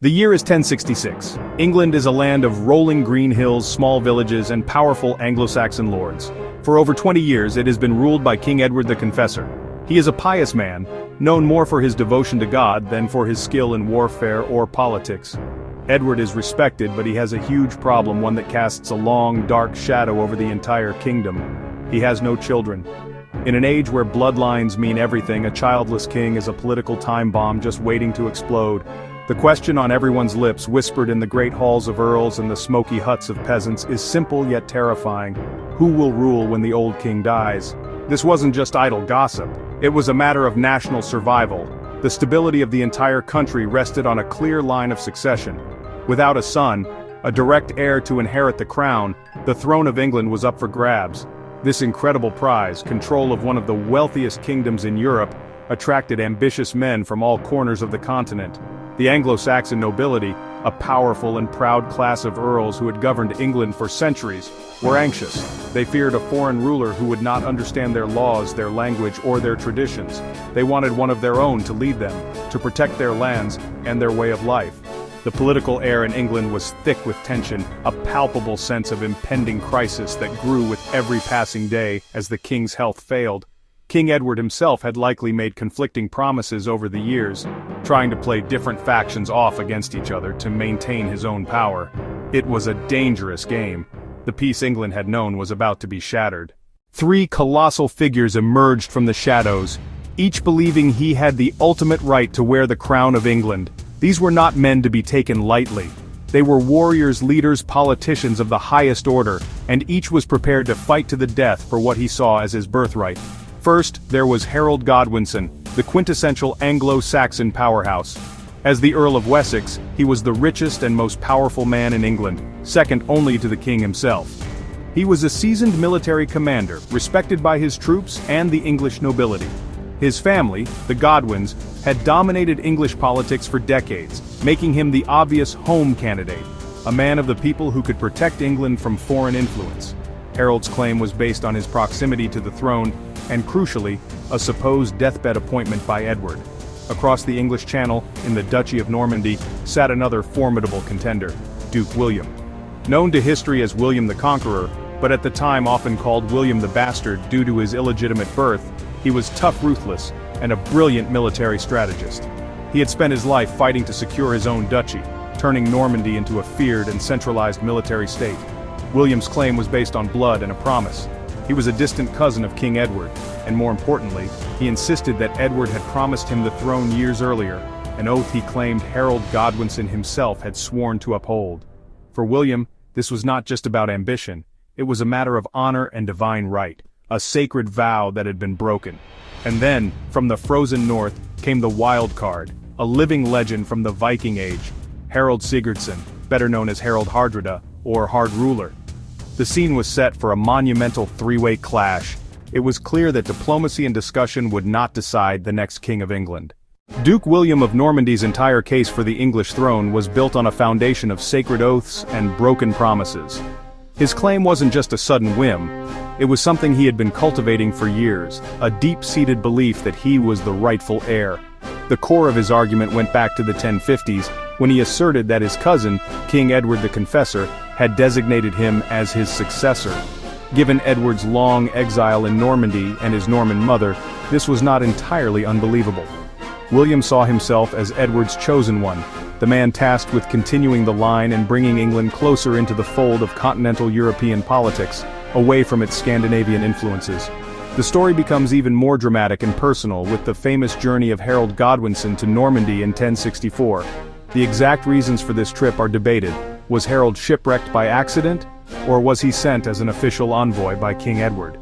The year is 1066. England is a land of rolling green hills, small villages, and powerful Anglo-Saxon lords. For over 20 years it has been ruled by King Edward the Confessor. He is a pious man, known more for his devotion to God than for his skill in warfare or politics. Edward is respected, but he has a huge problem, one that casts a long, dark shadow over the entire kingdom. He has no children. In an age where bloodlines mean everything, a childless king is a political time bomb just waiting to explode. The question on everyone's lips, whispered in the great halls of earls and the smoky huts of peasants, is simple yet terrifying. Who will rule when the old king dies? This wasn't just idle gossip. It was a matter of national survival. The stability of the entire country rested on a clear line of succession. Without a son, a direct heir to inherit the crown, the throne of England was up for grabs. This incredible prize, control of one of the wealthiest kingdoms in Europe, attracted ambitious men from all corners of the continent. The Anglo-Saxon nobility, a powerful and proud class of earls who had governed England for centuries, were anxious. They feared a foreign ruler who would not understand their laws, their language, or their traditions. They wanted one of their own to lead them, to protect their lands and their way of life. The political air in England was thick with tension, a palpable sense of impending crisis that grew with every passing day as the king's health failed. King Edward himself had likely made conflicting promises over the years, trying to play different factions off against each other to maintain his own power. It was a dangerous game. The peace England had known was about to be shattered. Three colossal figures emerged from the shadows, each believing he had the ultimate right to wear the crown of England. These were not men to be taken lightly. They were warriors, leaders, politicians of the highest order, and each was prepared to fight to the death for what he saw as his birthright. First, there was Harold Godwinson, the quintessential Anglo-Saxon powerhouse. As the Earl of Wessex, he was the richest and most powerful man in England, second only to the king himself. He was a seasoned military commander, respected by his troops and the English nobility. His family, the Godwins, had dominated English politics for decades, making him the obvious home candidate, a man of the people who could protect England from foreign influence. Harold's claim was based on his proximity to the throne, and crucially, a supposed deathbed appointment by Edward. Across the English Channel, in the Duchy of Normandy, sat another formidable contender, Duke William. Known to history as William the Conqueror, but at the time often called William the Bastard due to his illegitimate birth, he was tough, ruthless, and a brilliant military strategist. He had spent his life fighting to secure his own duchy, turning Normandy into a feared and centralized military state. William's claim was based on blood and a promise. He was a distant cousin of King Edward, and more importantly, he insisted that Edward had promised him the throne years earlier, an oath he claimed Harold Godwinson himself had sworn to uphold. For William, this was not just about ambition, it was a matter of honor and divine right, a sacred vow that had been broken. And then, from the frozen north, came the wild card, a living legend from the Viking Age, Harold Sigurdsson, better known as Harold Hardrada, or Hard Ruler. The scene was set for a monumental three-way clash. It was clear that diplomacy and discussion would not decide the next king of England. Duke William of Normandy's entire case for the English throne was built on a foundation of sacred oaths and broken promises. His claim wasn't just a sudden whim. It was something he had been cultivating for years, a deep-seated belief that he was the rightful heir. The core of his argument went back to the 1050s, when he asserted that his cousin, King Edward the Confessor, had designated him as his successor. Given Edward's long exile in Normandy and his Norman mother, this was not entirely unbelievable. William saw himself as Edward's chosen one, the man tasked with continuing the line and bringing England closer into the fold of continental European politics, away from its Scandinavian influences. The story becomes even more dramatic and personal with the famous journey of Harold Godwinson to Normandy in 1064. The exact reasons for this trip are debated. Was Harold shipwrecked by accident, or was he sent as an official envoy by King Edward?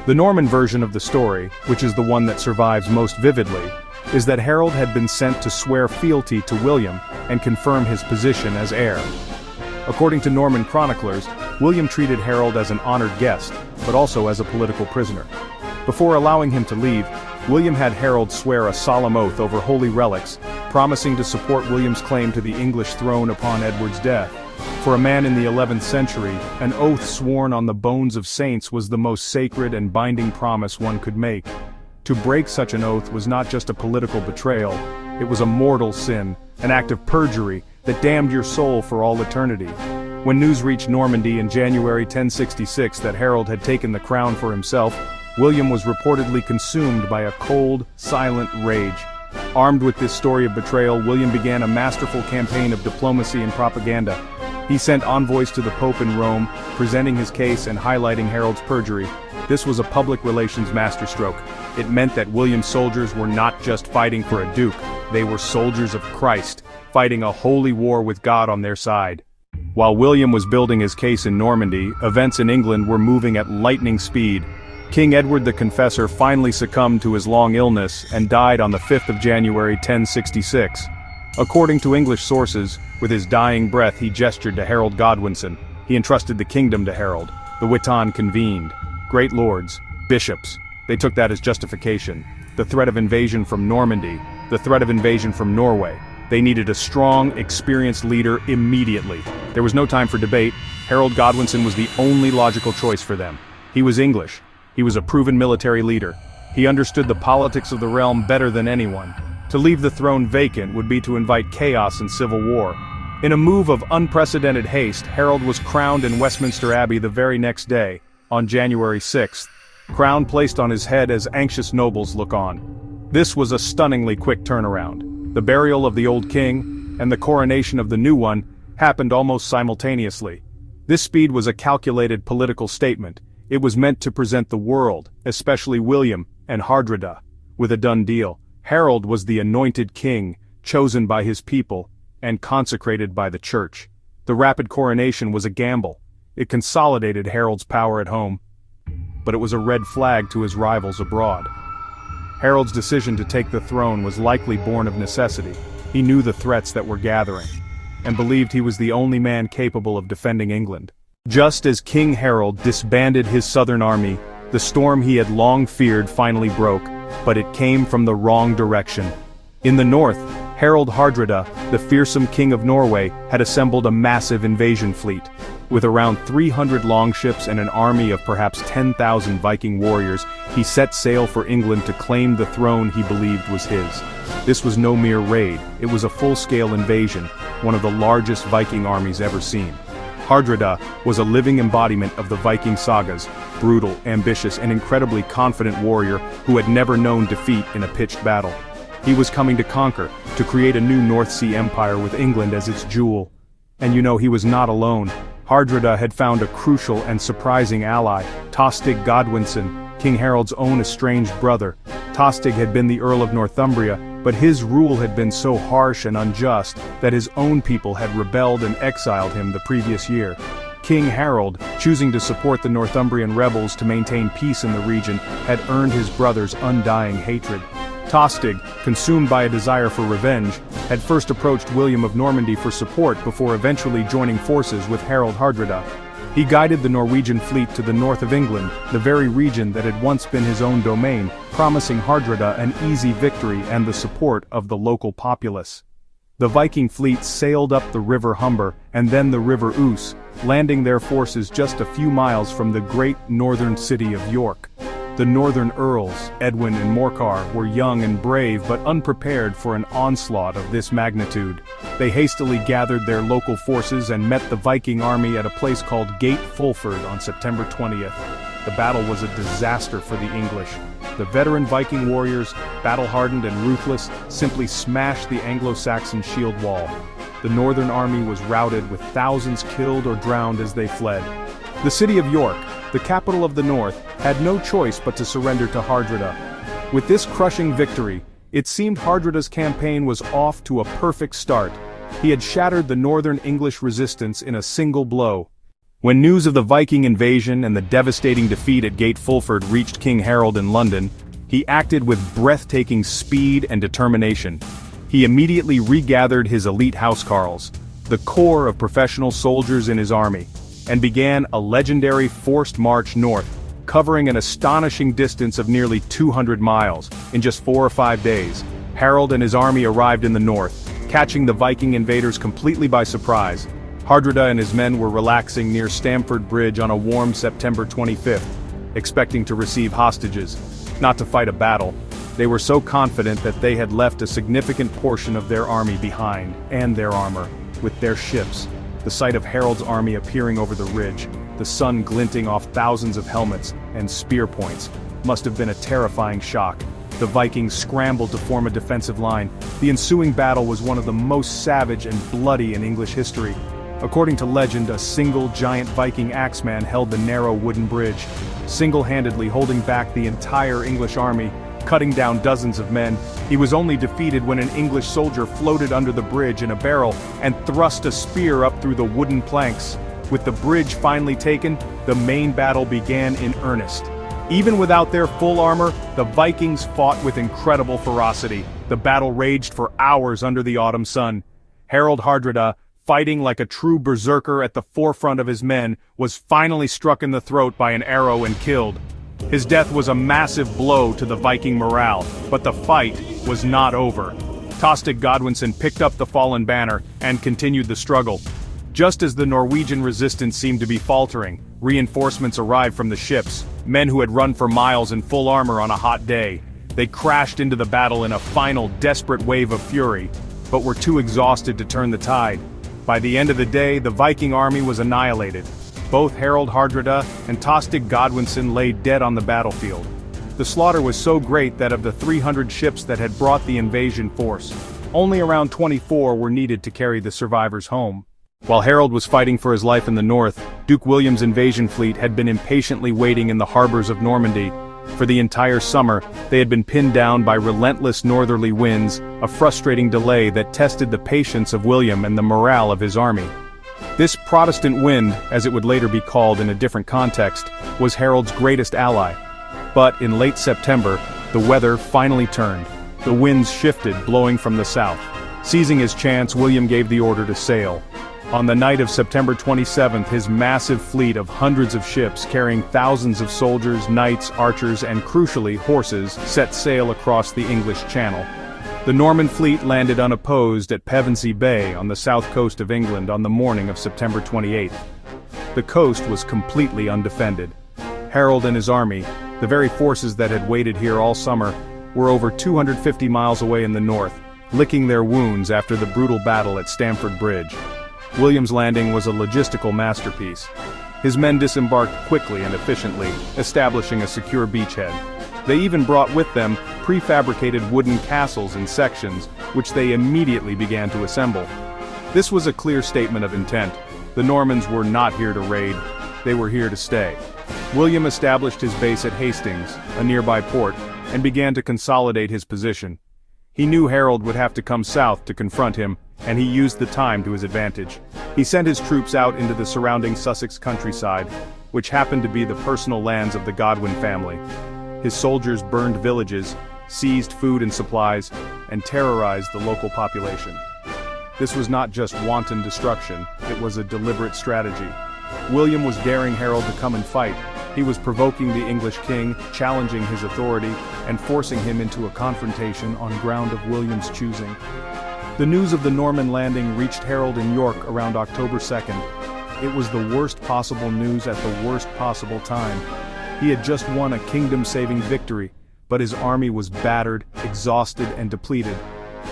The Norman version of the story, which is the one that survives most vividly, is that Harold had been sent to swear fealty to William and confirm his position as heir. According to Norman chroniclers, William treated Harold as an honored guest, but also as a political prisoner. Before allowing him to leave, William had Harold swear a solemn oath over holy relics, promising to support William's claim to the English throne upon Edward's death. For a man in the 11th century, an oath sworn on the bones of saints was the most sacred and binding promise one could make. To break such an oath was not just a political betrayal, It was a mortal sin, an act of perjury that damned your soul for all eternity. When news reached Normandy in January 1066 that Harold had taken the crown for himself, William was reportedly consumed by a cold, silent rage. Armed with this story of betrayal, William began a masterful campaign of diplomacy and propaganda. He sent envoys to the Pope in Rome, presenting his case and highlighting Harold's perjury. This was a public relations masterstroke. It meant that William's soldiers were not just fighting for a duke, they were soldiers of Christ, fighting a holy war with God on their side. While William was building his case in Normandy, events in England were moving at lightning speed. King Edward the Confessor finally succumbed to his long illness and died on the 5th of January 1066. According to English sources, with his dying breath he gestured to Harold Godwinson. He entrusted the kingdom to Harold. The Witan convened. Great lords, bishops, they took that as justification. The threat of invasion from Normandy, the threat of invasion from Norway. They needed a strong, experienced leader immediately. There was no time for debate. Harold Godwinson was the only logical choice for them. He was English. He was a proven military leader. He understood the politics of the realm better than anyone. To leave the throne vacant would be to invite chaos and civil war. In a move of unprecedented haste, Harold was crowned in Westminster Abbey the very next day, on January 6th. Crown placed on his head as anxious nobles look on. This was a stunningly quick turnaround. The burial of the old king, and the coronation of the new one, happened almost simultaneously. This speed was a calculated political statement. It was meant to present the world, especially William and Hardrada, with a done deal. Harold was the anointed king, chosen by his people, and consecrated by the church. The rapid coronation was a gamble. It consolidated Harold's power at home, but it was a red flag to his rivals abroad. Harold's decision to take the throne was likely born of necessity. He knew the threats that were gathering, and believed he was the only man capable of defending England. Just as King Harold disbanded his southern army, the storm he had long feared finally broke, but it came from the wrong direction. In the north, Harald Hardrada, the fearsome king of Norway, had assembled a massive invasion fleet. With around 300 longships and an army of perhaps 10,000 Viking warriors, he set sail for England to claim the throne he believed was his. This was no mere raid, it was a full-scale invasion, one of the largest Viking armies ever seen. Hardrada was a living embodiment of the Viking sagas, brutal, ambitious, and incredibly confident warrior who had never known defeat in a pitched battle. He was coming to conquer, to create a new North Sea empire with England as its jewel. And he was not alone. Hardrada had found a crucial and surprising ally, Tostig Godwinson, King Harold's own estranged brother. Tostig had been the Earl of Northumbria, but his rule had been so harsh and unjust that his own people had rebelled and exiled him the previous year. King Harold, choosing to support the Northumbrian rebels to maintain peace in the region, had earned his brother's undying hatred. Tostig, consumed by a desire for revenge, had first approached William of Normandy for support before eventually joining forces with Harald Hardrada. He guided the Norwegian fleet to the north of England, the very region that had once been his own domain, promising Hardrada an easy victory and the support of the local populace. The Viking fleet sailed up the River Humber and then the River Ouse, landing their forces just a few miles from the great northern city of York. The northern earls, Edwin and Morcar, were young and brave but unprepared for an onslaught of this magnitude. They hastily gathered their local forces and met the Viking army at a place called Gate Fulford on September 20th. The battle was a disaster for the English. The veteran Viking warriors, battle-hardened and ruthless, simply smashed the Anglo-Saxon shield wall. The northern army was routed with thousands killed or drowned as they fled. The city of York, the capital of the north, had no choice but to surrender to Hardrada. With this crushing victory, it seemed Hardrada's campaign was off to a perfect start. He had shattered the northern English resistance in a single blow. When news of the Viking invasion and the devastating defeat at Gate Fulford reached King Harold in London, he acted with breathtaking speed and determination. He immediately regathered his elite housecarls, the core of professional soldiers in his army, and began a legendary forced march north, covering an astonishing distance of nearly 200 miles, in just 4 or 5 days. Harold and his army arrived in the north, catching the Viking invaders completely by surprise. Hardrada and his men were relaxing near Stamford Bridge on a warm September 25th, expecting to receive hostages, not to fight a battle. They were so confident that they had left a significant portion of their army behind, and their armor, with their ships. The sight of Harold's army appearing over the ridge, the sun glinting off thousands of helmets and spear points, must have been a terrifying shock. The Vikings scrambled to form a defensive line. The ensuing battle was one of the most savage and bloody in English history. According to legend, a single giant Viking axeman held the narrow wooden bridge, single-handedly holding back the entire English army, cutting down dozens of men. He was only defeated when an English soldier floated under the bridge in a barrel and thrust a spear up through the wooden planks. With the bridge finally taken, the main battle began in earnest. Even without their full armor, the Vikings fought with incredible ferocity. The battle raged for hours under the autumn sun. Harold Hardrada, fighting like a true berserker at the forefront of his men, was finally struck in the throat by an arrow and killed. His death was a massive blow to the Viking morale, but the fight was not over. Tostig Godwinson picked up the fallen banner and continued the struggle. Just as the Norwegian resistance seemed to be faltering, reinforcements arrived from the ships, men who had run for miles in full armor on a hot day. They crashed into the battle in a final desperate wave of fury, but were too exhausted to turn the tide. By the end of the day, the Viking army was annihilated. Both Harold Hardrada and Tostig Godwinson lay dead on the battlefield. The slaughter was so great that of the 300 ships that had brought the invasion force, only around 24 were needed to carry the survivors home. While Harold was fighting for his life in the north, Duke William's invasion fleet had been impatiently waiting in the harbors of Normandy. For the entire summer, they had been pinned down by relentless northerly winds, a frustrating delay that tested the patience of William and the morale of his army. This Protestant wind, as it would later be called in a different context, was Harold's greatest ally. But in late September, the weather finally turned. The winds shifted, blowing from the south. Seizing his chance, William gave the order to sail. On the night of September 27th, his massive fleet of hundreds of ships carrying thousands of soldiers, knights, archers, and crucially, horses, set sail across the English Channel. The Norman fleet landed unopposed at Pevensey Bay on the south coast of England on the morning of September 28th. The coast was completely undefended. Harold and his army, the very forces that had waited here all summer, were over 250 miles away in the north, licking their wounds after the brutal battle at Stamford Bridge. William's landing was a logistical masterpiece. His men disembarked quickly and efficiently, establishing a secure beachhead. They even brought with them prefabricated wooden castles in sections, which they immediately began to assemble. This was a clear statement of intent. The Normans were not here to raid, they were here to stay. William established his base at Hastings, a nearby port, and began to consolidate his position. He knew Harold would have to come south to confront him, and he used the time to his advantage. He sent his troops out into the surrounding Sussex countryside, which happened to be the personal lands of the Godwin family. His soldiers burned villages, seized food and supplies, and terrorized the local population. This was not just wanton destruction, it was a deliberate strategy. William was daring Harold to come and fight. He was provoking the English king, challenging his authority, and forcing him into a confrontation on ground of William's choosing. The news of the Norman landing reached Harold in York around October 2nd. It was the worst possible news at the worst possible time. He had just won a kingdom-saving victory, but his army was battered, exhausted, and depleted.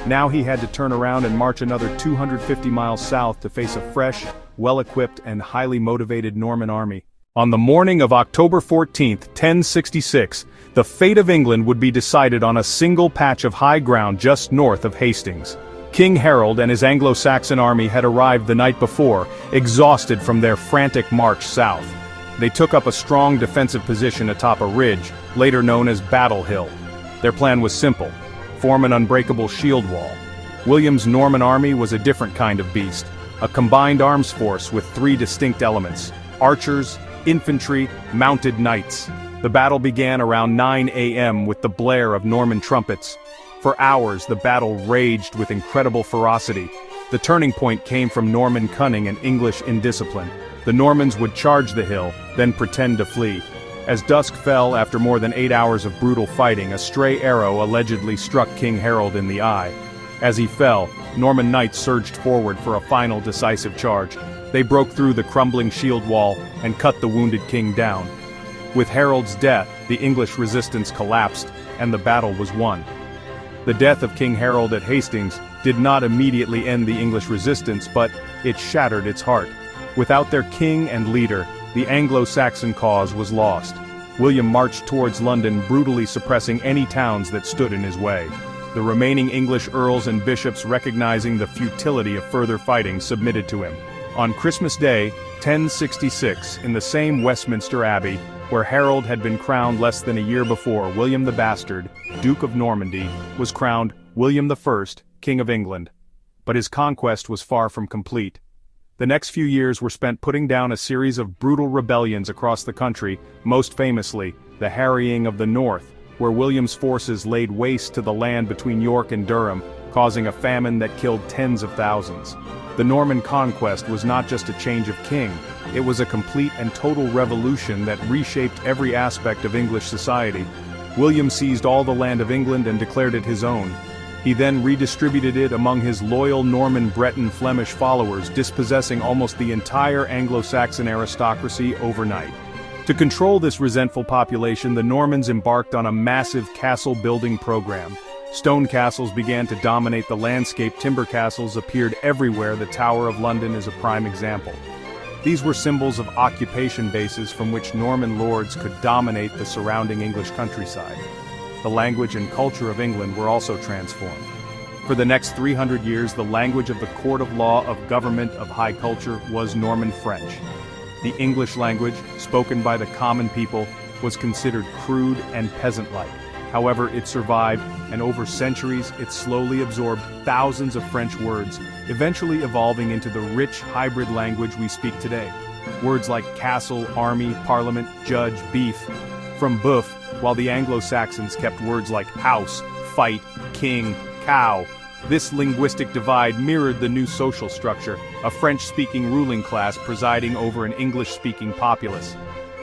Now he had to turn around and march another 250 miles south to face a fresh, well-equipped, and highly motivated Norman army. On the morning of October 14, 1066, the fate of England would be decided on a single patch of high ground just north of Hastings. King Harold and his Anglo-Saxon army had arrived the night before, exhausted from their frantic march south. They took up a strong defensive position atop a ridge, later known as Battle Hill. Their plan was simple: form an unbreakable shield wall. William's Norman army was a different kind of beast, a combined arms force with three distinct elements: archers, infantry, mounted knights. The battle began around 9 a.m. with the blare of Norman trumpets. For hours, the battle raged with incredible ferocity. The turning point came from Norman cunning and English indiscipline. The Normans would charge the hill, then pretend to flee. As dusk fell after more than 8 hours of brutal fighting, a stray arrow allegedly struck King Harold in the eye. As he fell, Norman knights surged forward for a final decisive charge. They broke through the crumbling shield wall and cut the wounded king down. With Harold's death, the English resistance collapsed, and the battle was won. The death of King Harold at Hastings did not immediately end the English resistance, but it shattered its heart. Without their king and leader, the Anglo-Saxon cause was lost. William marched towards London, brutally suppressing any towns that stood in his way. The remaining English earls and bishops, recognizing the futility of further fighting, submitted to him. On Christmas Day, 1066, in the same Westminster Abbey, where Harold had been crowned less than a year before, William the Bastard, Duke of Normandy, was crowned William I, King of England. But his conquest was far from complete. The next few years were spent putting down a series of brutal rebellions across the country, most famously, the Harrying of the North, where William's forces laid waste to the land between York and Durham, causing a famine that killed tens of thousands. The Norman conquest was not just a change of king, it was a complete and total revolution that reshaped every aspect of English society. William seized all the land of England and declared it his own. He then redistributed it among his loyal Norman, Breton, Flemish followers, dispossessing almost the entire Anglo-Saxon aristocracy overnight. To control this resentful population, the Normans embarked on a massive castle-building program. Stone castles began to dominate the landscape, timber castles appeared everywhere. The Tower of London is a prime example. These were symbols of occupation bases from which Norman lords could dominate the surrounding English countryside. The language and culture of England were also transformed. For the next 300 years, the language of the court of law, of government, of high culture was Norman French. The English language, spoken by the common people, was considered crude and peasant-like. However, it survived, and over centuries it slowly absorbed thousands of French words, eventually evolving into the rich hybrid language we speak today. Words like castle, army, parliament, judge, beef, from boeuf, while the Anglo-Saxons kept words like house, fight, king, cow. This linguistic divide mirrored the new social structure, a French-speaking ruling class presiding over an English-speaking populace.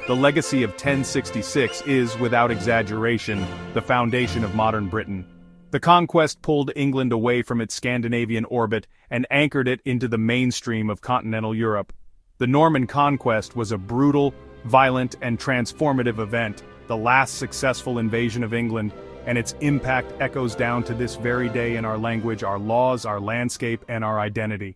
The legacy of 1066 is, without exaggeration, the foundation of modern Britain. The conquest pulled England away from its Scandinavian orbit and anchored it into the mainstream of continental Europe. The Norman conquest was a brutal, violent, and transformative event, the last successful invasion of England, and its impact echoes down to this very day in our language, our laws, our landscape, and our identity.